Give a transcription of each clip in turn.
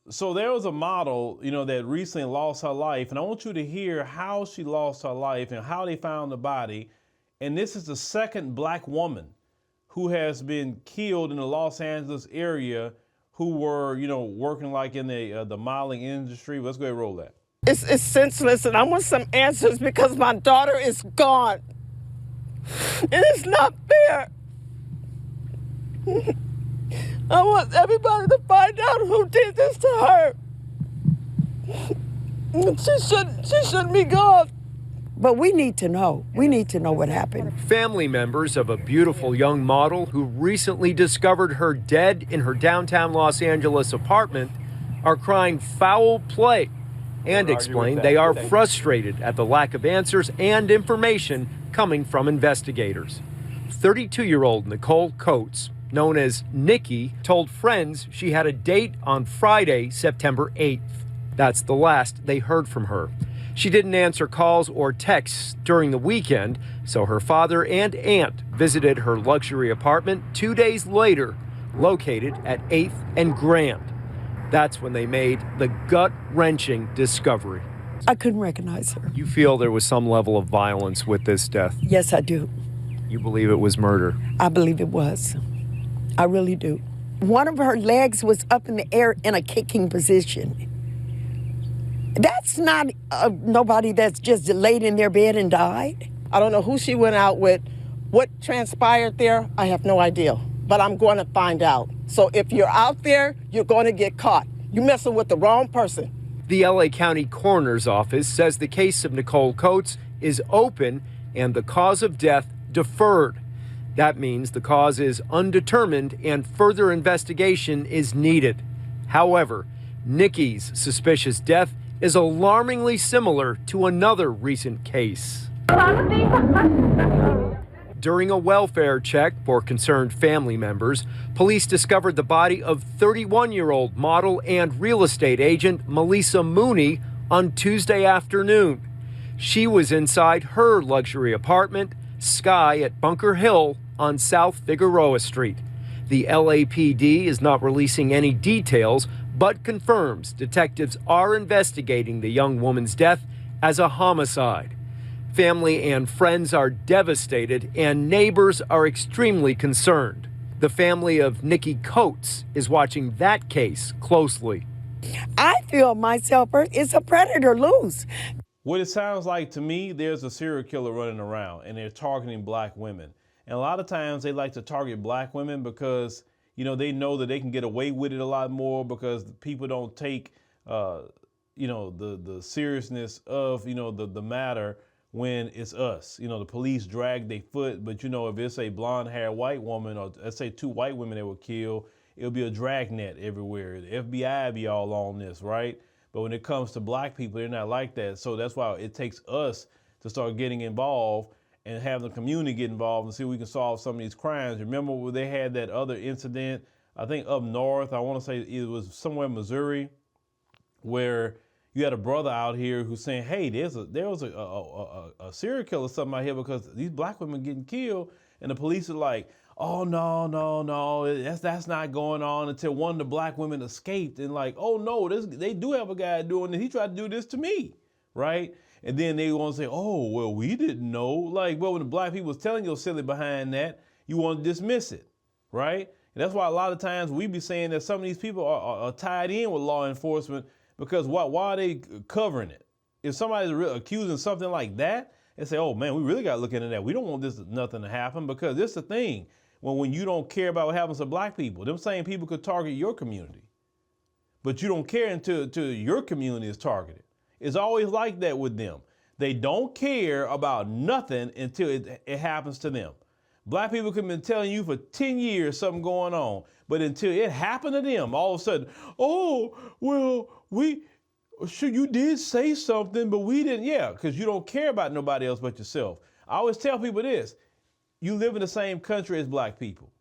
So there was a model, that recently lost her life, and I want you to hear how she lost her life and how they found the body. And this is the second black woman who has been killed in the Los Angeles area who were, working like in the modeling industry. Let's go ahead and roll that. It's senseless, and I want some answers because my daughter is gone. And it's not fair. I want everybody to find out who did this to her. She shouldn't be gone. But we need to know. We need to know what happened. Family members of a beautiful young model who recently discovered her dead in her downtown Los Angeles apartment are crying foul play and explain they are frustrated at the lack of answers and information coming from investigators. 32-year-old Nicole Coates, known as Nikki, told friends she had a date on Friday, September 8th. That's the last they heard from her. She didn't answer calls or texts during the weekend, so her father and aunt visited her luxury apartment 2 days later, located at 8th and Grand. That's when they made the gut-wrenching discovery. I couldn't recognize her. You feel there was some level of violence with this death? Yes, I do. You believe it was murder? I believe it was. I really do. One of her legs was up in the air in a kicking position. That's not nobody that's just laid in their bed and died. I don't know who she went out with. What transpired there, I have no idea. But I'm going to find out. So if you're out there, you're going to get caught. You're messing with the wrong person. The LA County Coroner's Office says the case of Nicole Coates is open and the cause of death deferred. That means the cause is undetermined and further investigation is needed. However, Nikki's suspicious death is alarmingly similar to another recent case. During a welfare check for concerned family members, police discovered the body of 31-year-old model and real estate agent Melissa Mooney on Tuesday afternoon. She was inside her luxury apartment, Sky at Bunker Hill on South Figueroa Street. The LAPD is not releasing any details, but confirms detectives are investigating the young woman's death as a homicide. Family and friends are devastated and neighbors are extremely concerned. The family of Nikki Coates is watching that case closely. I feel myself is a predator loose. What it sounds like to me, there's a serial killer running around and they're targeting black women. And a lot of times they like to target black women because they know that they can get away with it a lot more because people don't take, the seriousness of, the matter when it's us. The police drag their foot, but if it's a blonde-haired white woman, or let's say two white women that were killed, it'll be a dragnet everywhere. The FBI be all on this, right? But when it comes to black people, they're not like that. So that's why it takes us to start getting involved and have the community get involved and see if we can solve some of these crimes. Remember when they had that other incident, I think up north, I want to say it was somewhere in Missouri, where you had a brother out here who's saying, hey, there was a serial killer or something out here because these black women getting killed. And the police are like, oh, no, that's not going on, until one of the black women escaped and like, oh no, they do have a guy doing it. He tried to do this to me, right? And then they want to say, oh, well, we didn't know. Like, well, when the black people was telling you silly behind that, you want to dismiss it, right? And that's why a lot of times we be saying that some of these people are tied in with law enforcement because why are they covering it? If somebody's accusing something like that, they say, oh man, we really got to look into that. We don't want nothing to happen, because this is the thing. When you don't care about what happens to black people, them same people could target your community, but you don't care until your community is targeted. It's always like that with them. They don't care about nothing until it happens to them. Black people could have been telling you for 10 years something going on, but until it happened to them, all of a sudden, oh, well, you did say something, but we didn't. Yeah, because you don't care about nobody else but yourself. I always tell people this: you live in the same country as black people.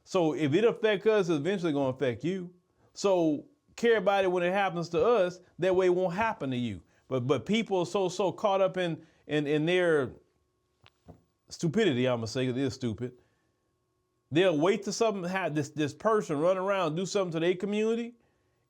So if it affects us, it's eventually going to affect you. So care about it when it happens to us. That way it won't happen to you. But people are so caught up in their stupidity, I'm going to say, it is stupid. They'll wait till something, have this person run around, do something to their community,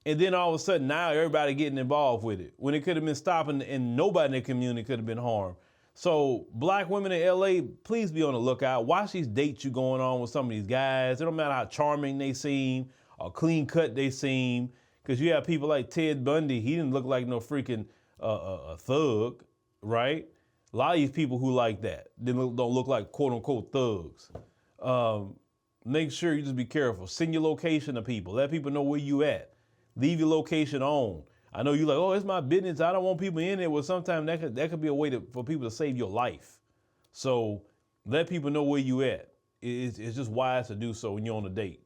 And then all of a sudden now everybody getting involved with it when it could have been stopping and nobody in the community could have been harmed. So black women in LA, please be on the lookout. Watch these dates you going on with some of these guys. It don't matter how charming they seem or clean cut they seem. Because you have people like Ted Bundy. He didn't look like no freaking a thug, right? A lot of these people who like that, they don't look like quote unquote thugs. Make sure you just be careful. Send your location to people. Let people know where you at. Leave your location on. I know you're like, oh, it's my business. I don't want people in there. Well, sometimes that could be a way for people to save your life. So let people know where you at. It's just wise to do so when you're on a date.